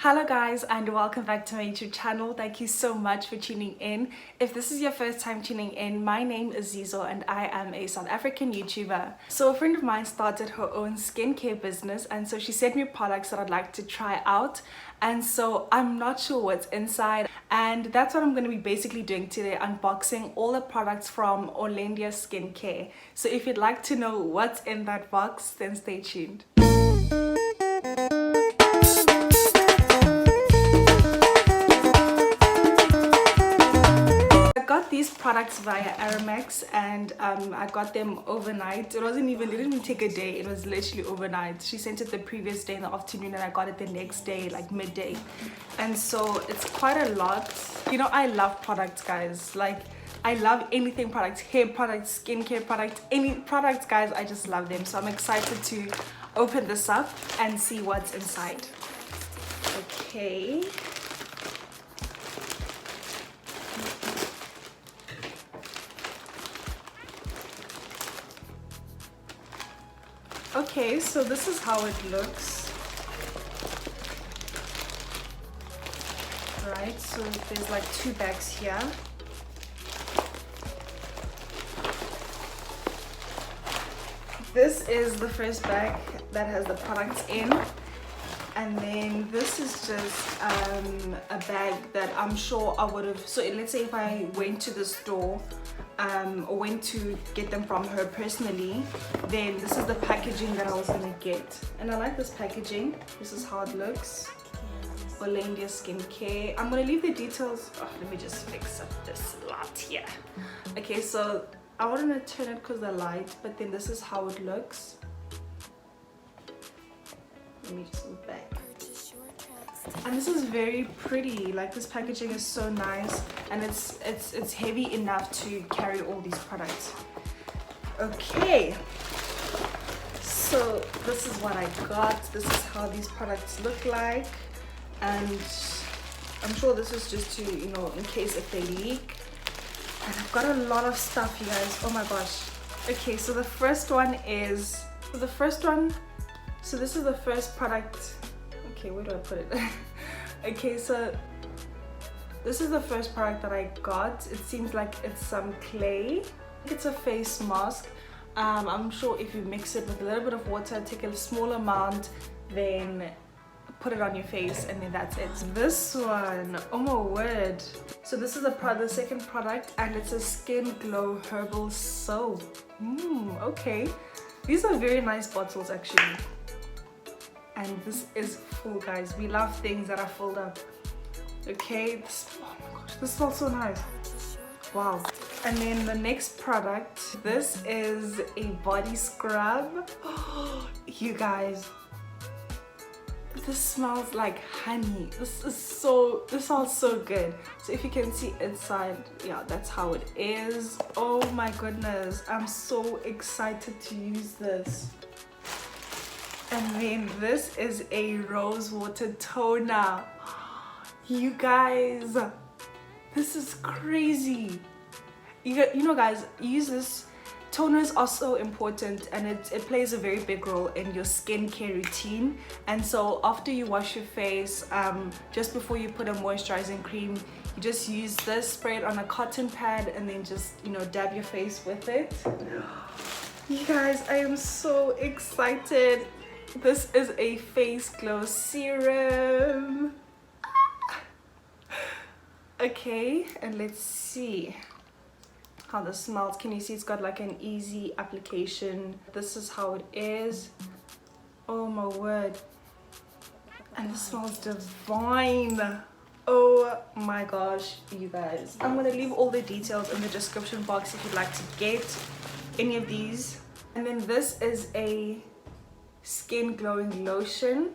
Hello guys, and welcome back to my YouTube channel. Thank you so much for tuning in. If this is your first time tuning in, my name is Zizo and I am a South African YouTuber. So a friend of mine started her own skincare business, and so she sent me products that I'd like to try out. And so I'm not sure what's inside, and that's what I'm going to be basically doing today, unboxing all the products from ORLANDIA skincare. So if you'd like to know what's in that box, then stay tuned. These products via Aramex, and I got them overnight. It didn't even take a day. It was literally overnight. She sent it the previous day in the afternoon and I got it the next day, like midday. And so it's quite a lot. You know, I love products, guys. Like, I love anything products, hair products, skincare products, any products, guys. I just love them. So I'm excited to open this up and see what's inside. Okay. Okay, so this is how it looks. Right, so there's like two bags here. This is the first bag that has the products in. And then this is just a bag that I'm sure I would have, so let's say if I went to the store or went to get them from her personally, then this is the packaging that I was gonna get. And I like this packaging. This is how it looks. ORLANDIA skincare. I'm gonna leave the details. Oh, let me just fix up this light here. Okay, so I want to turn it because the light, but then this is how it looks. Let me just move back. And this is very pretty. Like, this packaging is so nice, and it's heavy enough to carry all these products. Okay, so this is what I got. This is how these products look like, and I'm sure this is just to, you know, in case if they leak. And I've got a lot of stuff, you guys. Oh my gosh. Okay, so the first one is so this is the first product. Okay, where do I put it? Okay, so this is the first product that I got. It seems like it's some clay. It's a face mask. I'm sure if you mix it with a little bit of water, take a small amount, then put it on your face, and then that's it. This one, oh my word. So this is the second product, and it's a Skin Glow Herbal soap. Okay. These are very nice bottles, actually. And this is full, guys. We love things that are filled up. Okay, oh my gosh, this smells so nice. Wow. And then the next product, this is a body scrub. You guys, this smells like honey. This smells so good. So if you can see inside, yeah, that's how it is. Oh my goodness, I'm so excited to use this. And then this is a rose water toner. You guys, this is crazy. You know, guys, use this. Toners are so important, and it plays a very big role in your skincare routine. And so after you wash your face, just before you put a moisturizing cream, you just use this, spray it on a cotton pad, and then just, you know, dab your face with it. You guys, I am so excited. This is a face glow serum. Okay, and let's see how this smells. Can you see it's got like an easy application? This is how it is. Oh my word. And this smells divine. Oh my gosh, you guys. I'm gonna leave all the details in the description box if you'd like to get any of these. And then this is a skin glowing lotion.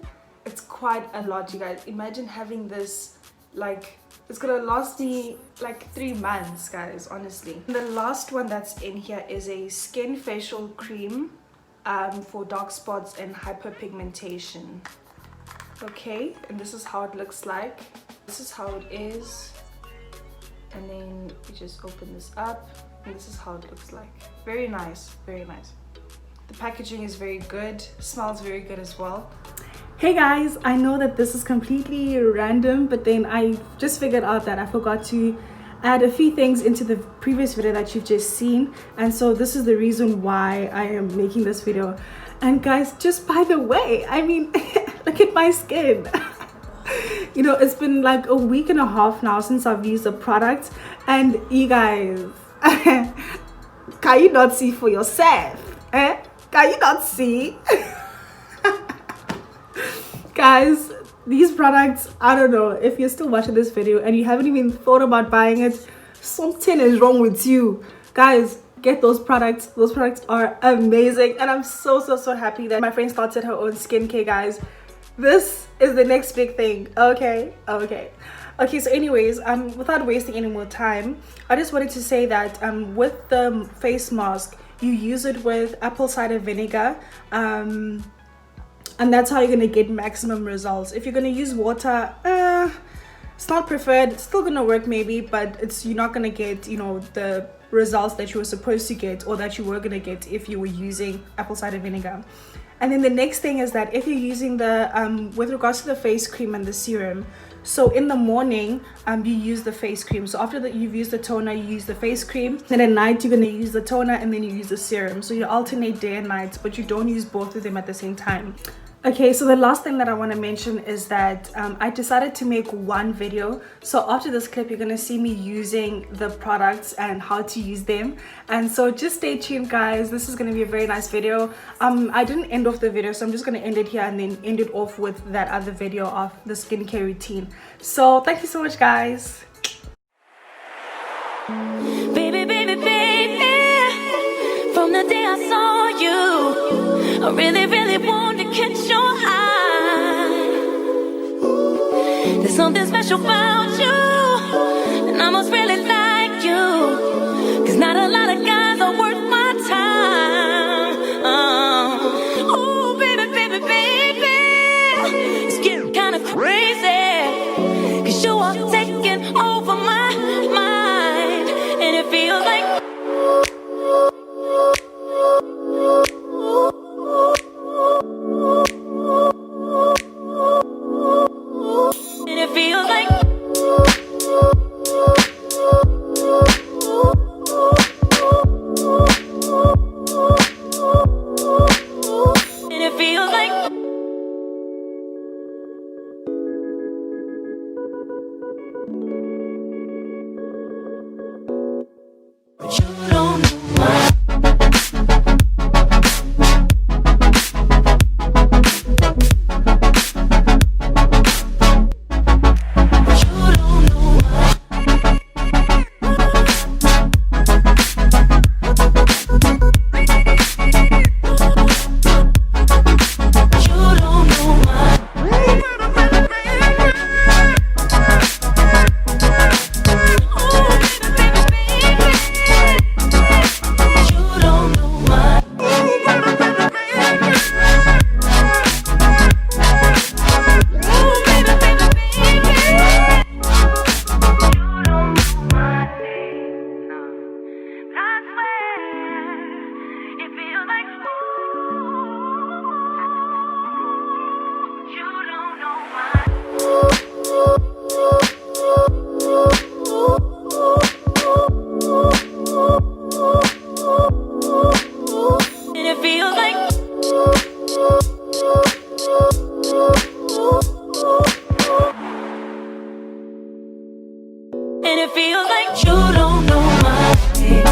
It's quite a lot, you guys. Imagine having this, like, it's gonna last me like 3 months, guys, honestly. And the last one that's in here is a skin facial cream for dark spots and hyperpigmentation. Okay, and this is how it looks like. This is how it is. And then you just open this up, and this is how it looks like. Very nice, very nice. The packaging is very good, smells very good as well. Hey guys, I know that this is completely random, but then I just figured out that I forgot to add a few things into the previous video that you've just seen, and so this is the reason why I am making this video. And guys, just by the way, I mean, look at my skin. You know, it's been like a week and a half now since I've used the product, and you guys, can you not see for yourself? Can you not see? Guys, these products, I don't know, if you're still watching this video and you haven't even thought about buying it, something is wrong with you. Guys, get those products. Those products are amazing, and I'm so happy that my friend started her own skincare, guys. This is the next big thing. Okay, so anyways, without wasting any more time, I just wanted to say that with the face mask, you use it with apple cider vinegar, and that's how you're gonna get maximum results. If you're gonna use water, it's not preferred. It's still gonna work maybe, but you're not gonna get, you know, the results that you were supposed to get, or that you were gonna get if you were using apple cider vinegar. And then the next thing is that if you're using the with regards to the face cream and the serum, so in the morning you use the face cream. So after that you've used the toner, you use the face cream, then at night you're going to use the toner, and then you use the serum. So you alternate day and night, but you don't use both of them at the same time. Okay, so the last thing that I want to mention is that I decided to make one video. So after this clip, you're going to see me using the products and how to use them. And so just stay tuned, guys. This is going to be a very nice video. I didn't end off the video, so I'm just going to end it here and then end it off with that other video of the skincare routine. So thank you so much, guys. Baby, baby, baby, from the day I saw you, I really wanted to catch your eye. There's something special about you, and I must really like you, 'cause not a lot of guys are worth my time. Oh, baby, baby, baby, it's getting kind of crazy, 'cause you are taking over my mind, and it feels like you don't know my name.